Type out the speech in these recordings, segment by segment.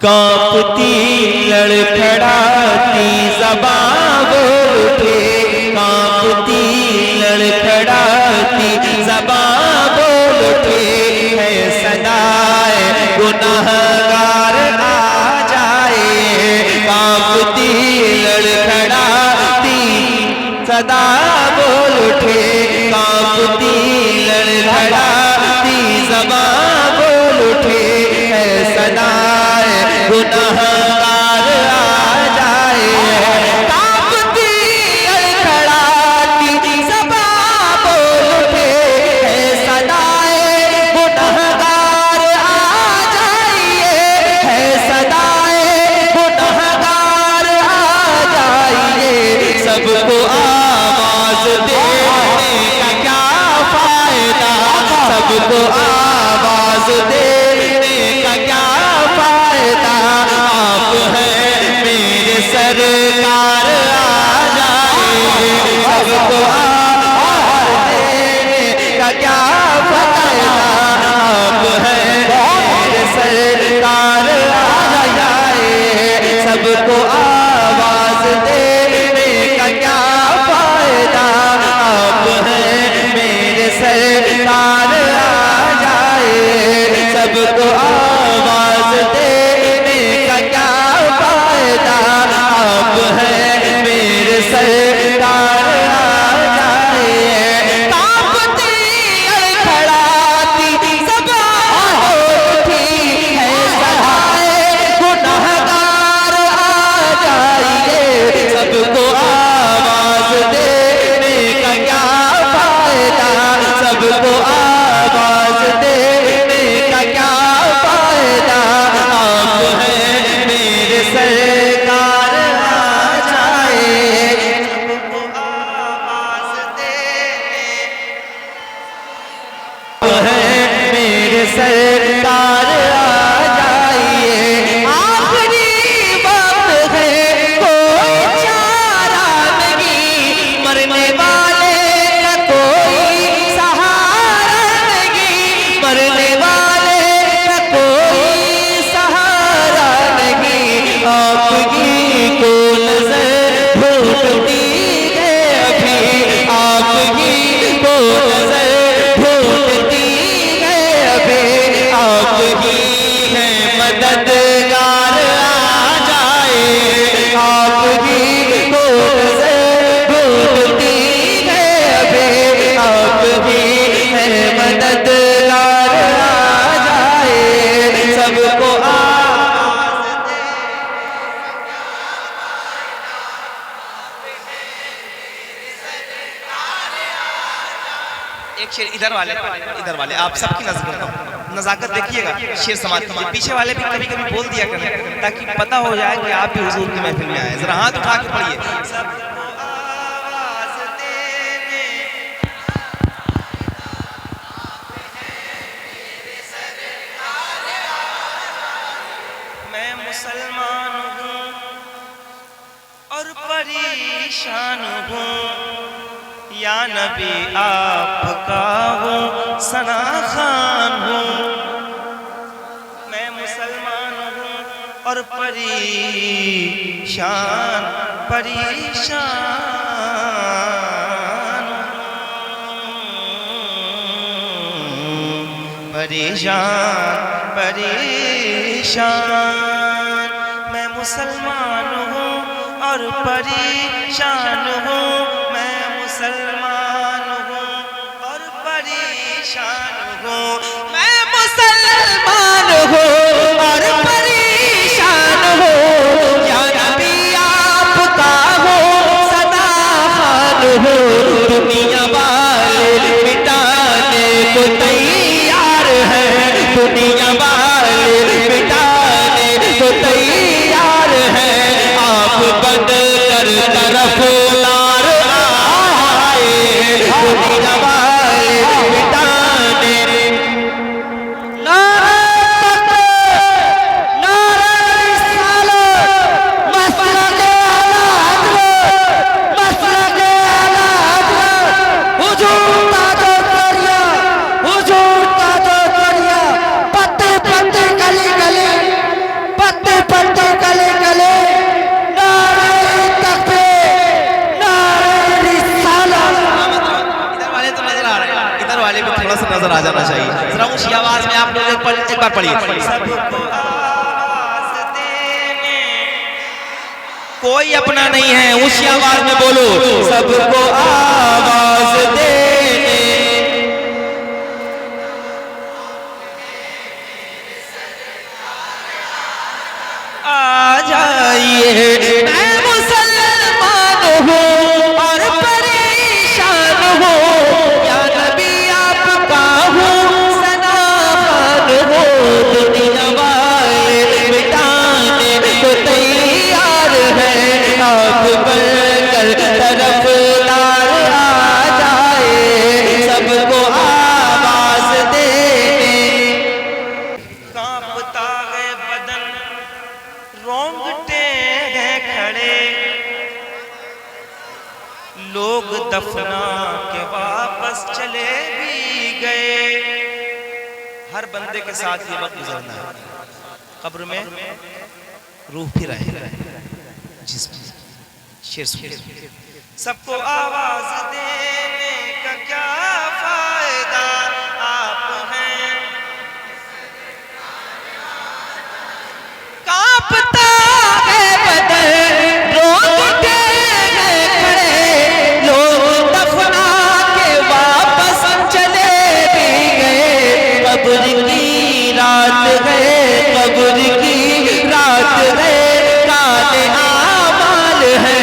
कांपती लड़खड़ाती ज़बां बोल उठे, कांपती लड़खड़ाती ज़बां बोल उठे, है सदाए गुनहगार आ जाए। कांपती लड़खड़ाती सदा बोल उठे, कांपती लड़खड़ाती ज़बां बोल उठे, है सदाए गुनहगार आ जाए। कांपती लड़खड़ाती ज़बां बोल उठे, है सदाए गुनहगार आ जाइए, है सदाए गुनहगार आ जाइए। सबको आवाज़ देने का क्या फायदा, सबको आवाज़ देने का क्या फायदा। आप हैं मेरे सरकार आ जाए, सबको आवाज़ देने का क्या फायदा। आप हैं मेरे सरकार आ जाए, सबको आवाज़ देने का क्या फायदा। आप हैं मेरे सरकार आ जाए, सबको आवाज़ देने का क्या फायदा। आप हैं मेरे सरकार आ जाए। कांपती लड़खड़ाती ज़बां उठी, है सदाए गुनहगार आ जाइए। सबको आवाज़ देने का क्या फायदा, सबको आवाज़ देने का क्या फायदा। आप हैं मेरे सरकार आ जाए, सबको आवाज़ देने है मेरे सरकार आ जाइए। आखिरी वक्त है कोई चारा नहीं, मरने वाले का कोई सहारा नहीं, मरने वाले का कोई सहारा नहीं। आपकी को नजर ढूंढती है अभी, आपकी को नजर ढूंढती है अभी। आप ही हैं मददगार आ जाए, आप ही को नजर ढूंढती है अभी। आप ही हैं मददगार आ जाए, सबको आवाज़ दे। एक शेर इधर वाले आप सबकी नजर करता हूँ, नजाकत देखिएगा, शेर समाज कीजिए। पीछे वाले भी कभी कभी बोल दिया करें ताकि पता हो जाए कि आप भी हुजूर की महफिल में आए। जरा हाथ उठा के पढ़िए। सबको आवाज़ देने मैं मुसलमान हूँ और परेशान हूँ, या नबी आपका हूँ सना खान हूँ। मैं मुसलमान हूँ और परेशान मैं मुसलमान हूँ और परेशान हूँ। मैं मुसलमान हूँ और परेशान हूँ। मैं मुसलमान हूँ और परेशान हूँ, या नबी आपका हूँ सदा खान हूँ। दुनिया वाले मिटाने को तैयार है, दुनिया वाले मिटाने को तैयार है। आप बंद कर तरफ लार आए, दुनिया वाले मिटाने। पत्ते एक बार पढ़िए। सबको आवाज देने कोई अपना नहीं है, ऊंची आवाज में बोलो। सबको आवाज देने आ जाइए। मैं मुसलमान हूँ और परेशान हूँ, या नबी आपका हूँ सनाखान हूँ। दुनिया वाले मिटाने को तैयार है, आप बनकर तरफदार आ जाए। सबको आवाज देने कांपता है बदन, रोंगटे हैं खड़े, लोग दफना के वापस चले भी गए। हर बंदे के साथ ये वक्त गुजरना है, कब्र में रूह फिर आए जिसमें। शेर सुनिए। सबको आवाज देने का क्या फायदा, आप हैं कांपता है बदन, रोंगटे हैं खड़े, लोग दफना के वापस चले भी गए। कब्र की रात है, कब्र की रात है, काले आमाल है,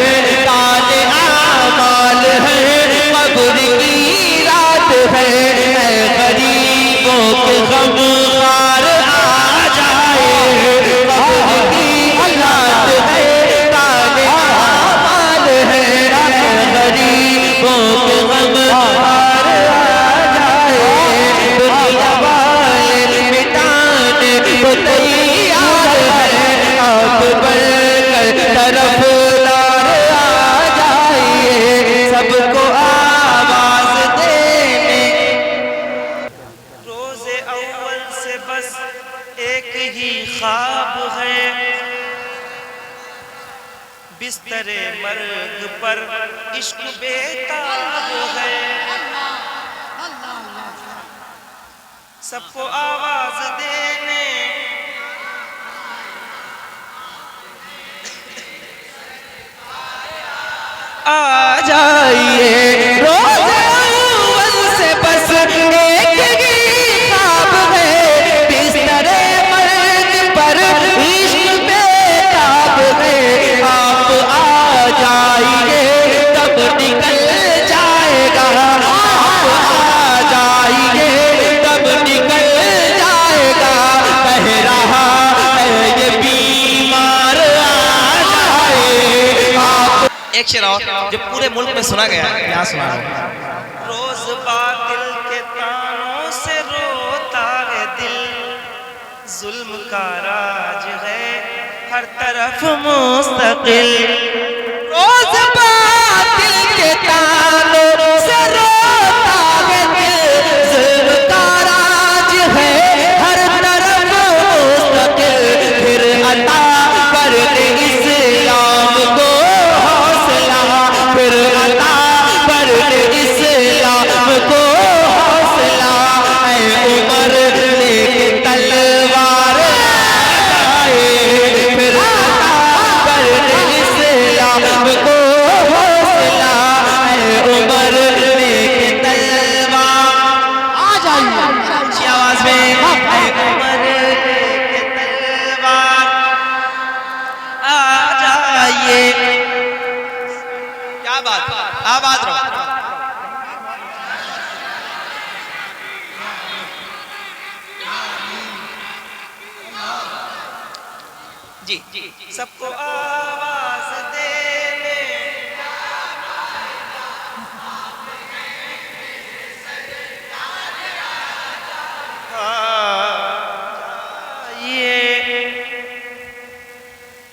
काले आमाल है। कब्र की रात है, गरीबों के गम खार आ जाए। सबको आवाज देने रोज़े अव्वल से बस एक ही ख्वाब है, बिस्तरे मर्ग पर इश्क बेताब है। सबको आवाज देने आ जाइए। रोज़े अव्वल से बस एक ही ख्वाब है, बिस्तरे मर्ग पर इश्क बेताब है। आप आ जाइए तब निकल जाएगा, आप आ जाइए तब निकल जाएगा। कह रहा है ये बीमार आ जाए। आप एक शेर और जो पूरे मुल्क में सुना गया है, यहाँ सुना रहा हूँ। रोज बातिल के तानों से रोता है दिल, जुल्म का राज है हर तरफ मुस्तकिल। रोज बातिल के तानों से रोता है दिल, जुल्म का राज है हर तरफ मुस्तकिल। फिर अता कर दे इस्लाम को हौसला, फिर अता कर दे इस्लाम को हौसला। ऐ उमर लेके तलवार आए, फिर अता कर दे इस्लाम को हौसला। ऐ उमर लेके तलवार आ जाइए ऊंची आवाज में। ऐ उमर लेके तलवार आ जाइए। क्या बात, आबाद रहो। जी सबको आवाज देने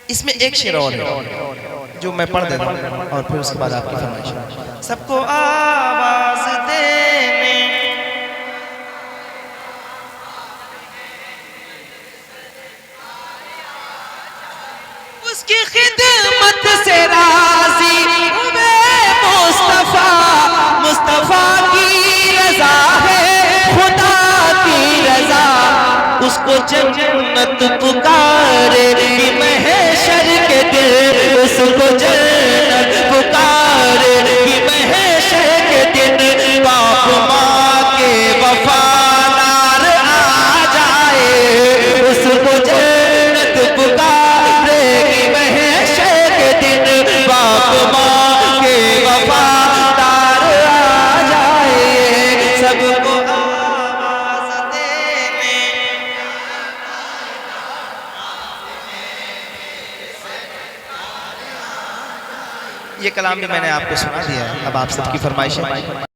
इसमें एक शेर और है जो मैं पढ़ देता हूँ और फिर उसके बाद आपकी फरमाइश। सबको आवाज देने उसकी खिदमत से राजी हुए मुस्तफा, मुस्तफा की रजा है खुदा की रजा, उसको ये कलाम भी मैंने आपको सुना दिया है, अब आप सबकी फरमाइश है।